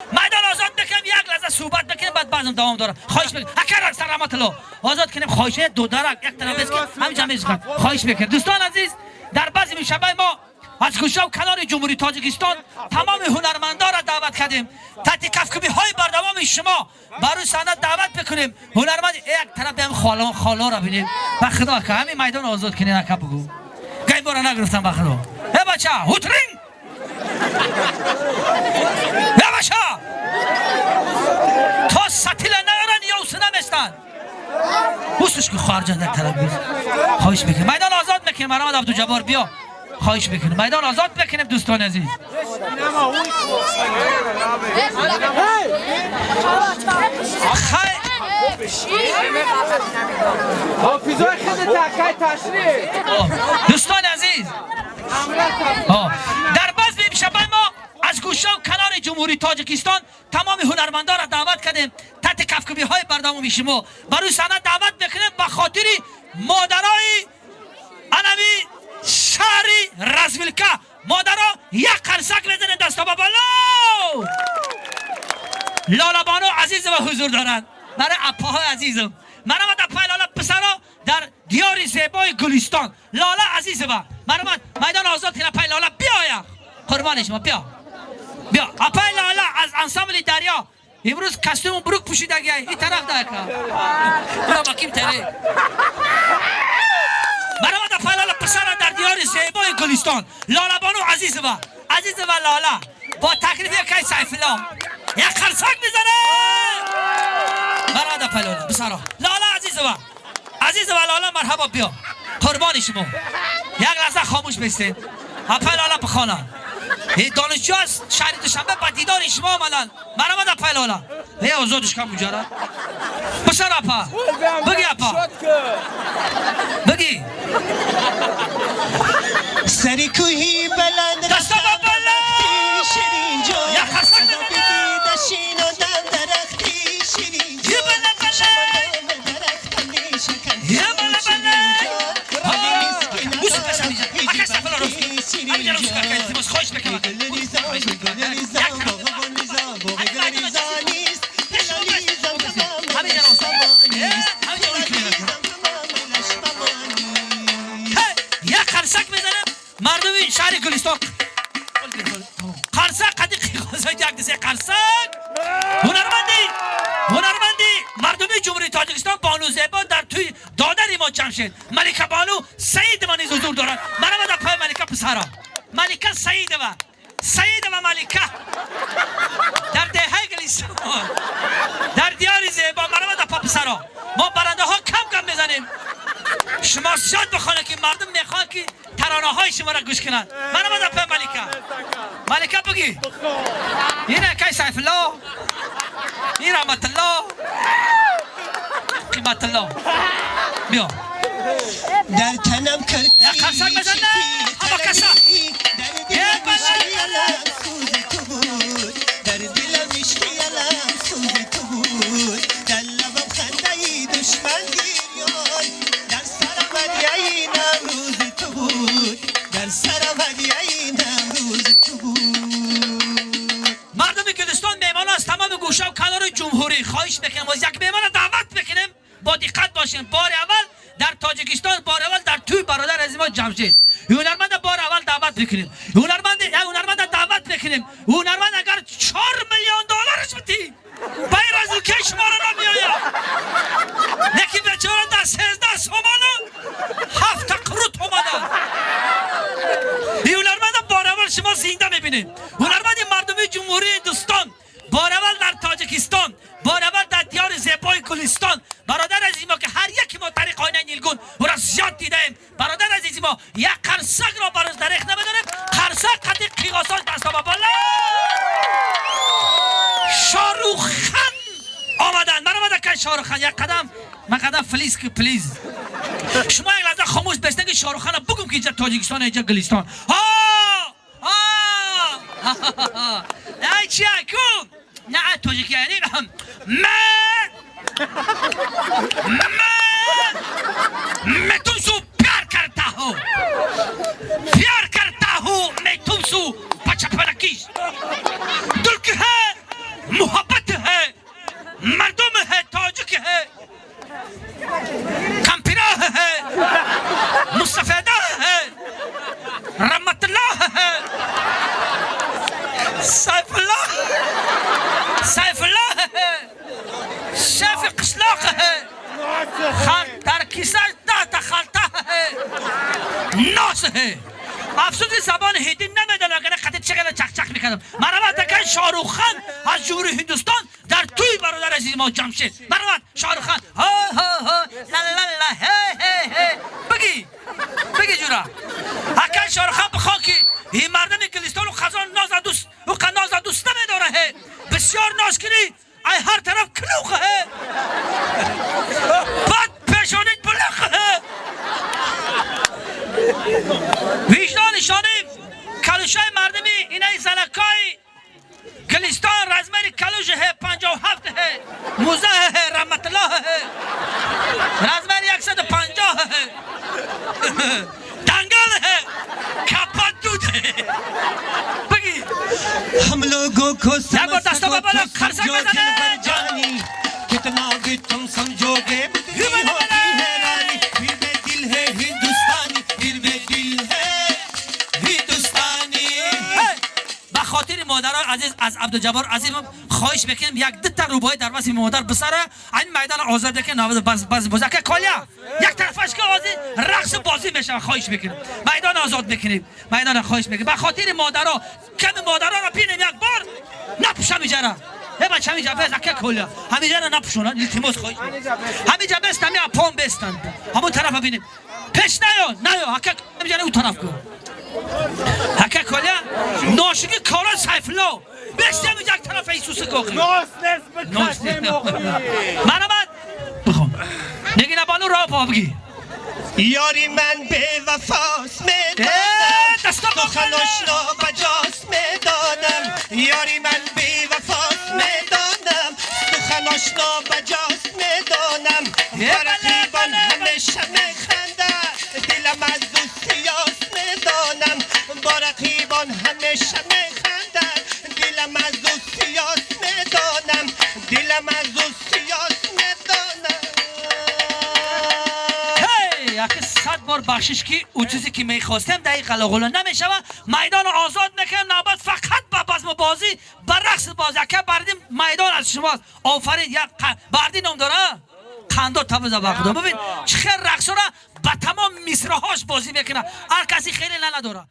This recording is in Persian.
میدان آزاد بکنیم یک لحظه صحبت بکنیم بعد بعضم دوام داره خواهش میکنم اکرم سلامت الله آزاد کنیم خواهشه دو درک یک طرف است که همینجا میزنم خواهش میکنم دوستان عزیز در بعضی شب ما از گوشه و کنار جمهوری تاجیکستان تمام هنرمندان را دعوت کردیم تحت کفکبی های بردوام شما برای صحنه دعوت بکنیم هنرمند یک طرف هم خالا را بینیم و خدا که همین میدان آزاد کنین اکا بگو گاهی بارا نگرفتم با خدا ای بچه هوترینگ ای بچه تا ستیل نیارن یا اوسه نمیستن بوسش که خارجان در طرف بیز خواهش بکنیم میدان آزاد بکنیم مرامد عبدالجبار بیا خواهش بکنیم میدان آزاد بکنیم دوستان عزیز دوستان عزیز در باز بیم شبای ما از گوشه و کنار جمهوری تاجیکستان تمام هنرمندان را دعوت کردیم تحت کفکبی های بردوام شما برای صحنه دعوت بکنیم به خاطر مادرای انمی شهری رزملکه مادرها یک قرصک بزنن دستا با بالا لالا بانو عزیز و حضور دارند برای اپاهای عزیزم مرامت اپای لالا پسرا در دیار زیبای گلستان لالا عزیز و مرامت میدان آزاد کنه اپای لالا بیا قربان شما بیا اپای لالا از انسامبل دریا امروز کاستوم بروک پوشیده گیه این طرف ده که برا با کیم تره مرامت اپای لالا پسرا در دیار زیبای گلستان لالا بانو عزیز و لالا با تکلیف یکی سیف الله یک خرسک میزنه مرامت اپای لالا پسرا لالا عزیز و لالا مرحبا بیا قربان شما یک لحظه خاموش بستین اپای لالا بخوانن این دانشجو از شهر دوشنبه با دیدار شما آمدن مرامت اپای لالا ای آزادش کم مجرد پسر اپا بگی اپا بگی سری کوهی بلند دستا با بلند شیرین جا یک خرسک بزنه دشین و دم درختی شیرین جا یه بله یه بله بوسو پسر میزن اکر سفل روز همینجا روز که التماس خواهش بکنم یک خرسک بزنم مردمی شهر گلستان خرسک قدی خوزای جاک دسته خرسک هنرمندی مردمی جمهوری تاجیکستان بانو زیبا در توی دادری ما جمشید ملکه بانو سعید من از حضور دارد مرامت اپای ملکه پسرا ملکه سعید و ملکه در دهه گلستان در دیار زیبا مرامت اپا پسرا ما برنده ها کم بزنیم شما زیاد بخونه که مردم میخوان که ترانه های شما را گوش کنند مرامت اپای ملکه بگی اینه که سیف الله این رحمت الله قیمت الله بیا در تنم کردی یک خرسک بزنه اما کسا یک بزنه سوز تو بود در دلم عشقی علم سوز تو بود در لبم خندهی دشمن گریان در سرم هدیهی نوروز تو بود در سرم هدیهی نوروز تو بود مردم گلستان میمان از تمام گوشه و کنار جمهوری خواهش بکنم از یک میمان دعوت بکنیم با دقت باشیم بار اول در تاجیکستان بار اول در توی برادر از ما جمشید هنرمند بار اول دعوت بکنیم هنرمند دعوت بکنیم هنرمند اگر 4 میلیون دلارش بدی بایر از که شما را نمیاید یکی بیچاره در 13 سومانو 7 قروت اومدن این هنرمند بار اول شما زنده میبینید هنرمند مردمی جمهوری هندوستان بار اول در تاجیکستان بار اول در دیار زیبای گلستان برادر عزیز ما که هر یکی ما طریق آینه نیلگون او را زیاد دیدیم برادر عزیز ما یک قرصک را برای درخ نمیداریم قرصک قدی قیغاسان دستا با بالا شاروخ خان آمدن من آمدن که شاروخ خان یک قدم من قدم فلیز که پلیز شما یک لحظه خاموش بسته که شاروخ خان بگم که اینجا تاجیکستان اینجا گلستان ای چی کن نه تاجیکی یعنی मैं तुमसे प्यार करता हूँ मैं तुमसे बचपन की दिल की है محبت ہے مردم ہے تاجک ہے کمپیرا ہے مستفیدہ ہے رحمت اللہ ہے سیف اللہ ہے شیف قشلاق ہے در کیسه تا خالته ہے ناس ہے افسوس زبان هندی نمیدونم اگر خطی چقدر چک چک میکردم مرحبا دکن شاروخ خان از جمهوری هندوستان در توی برادر عزیز ما جمشید مرحبا شاروخ خان ها ها ها لا لا لا هی هی هی بگی جورا اگر شاروخ خان بخواه که این مردم گلستان و خزان ناز دوست و ناز دوست نمیداره ہے بسیار نازگیری ای هر طرف کلوخ ہے بعد پیشانیت بلخ ہے ویجدان شانیم کلوشای مردمی اینای زنکای گلستان رزمری کلوش ہے 57 ہے موزه ہے رحمت الله ہے رزمری 150 ہے دنگل ہے کپا دود ہے بگی हम लोगों को یک بار دستا با بالا خرسک بزنه जानी कितना भी तुम समझोगे फिर में होती है रानी फिर में दिल है हिंदुस्तानी फिर में दिल है हिंदुस्तानी به خاطر مادران عزیز از عبدالجبار عزیزم خواهش بکنم یک دو تا روبای در واسه مادر بسره این میدان آزاد که نواز باز بزاک کالیا یک طرفش که آزی رقص بازی میشه خواهش بکنم میدان آزاد بکنیم میدان خواهش بکنم به خاطر مادرها کم مادرها را بینیم یک بار نپوشم میجره یه بچه همینجا بست اکه کالیا همینجا نپوشونن التماس خواهش همینجا بست همین اپام بستن همون طرف ببینیم پیش نیا اکه همینجا اون طرف کن هکه کالیا ناشگی کارا سیفلا بشتیم یک طرف ایسوس کوکی ناس من آمد بخوام نگی نبانو را پا بگی یاری من به وفاست میدانم سخنش نابجاست میدانم یاری من به وفاست میدانم سخنش نابجاست میدانم رقیبان همیشه میخنده دلم از او سیاست میدانم با رقیبان همیشه میخنده دلم از او سیاست میدانم دلم از او سیاست میدانم یکی 100 بار بخشش کی او چیزی که میخواستم دقیق قلاقلا نمیشه و میدان آزاد نکنم نباید فقط با بزم بازی برعکس بازی که بردیم میدان از شما آفرین یک بردی نام داره خندو تبز بخدا ببین چه رقص را با تمام مصرهاش بازی میکنه هر کسی خیلی نداره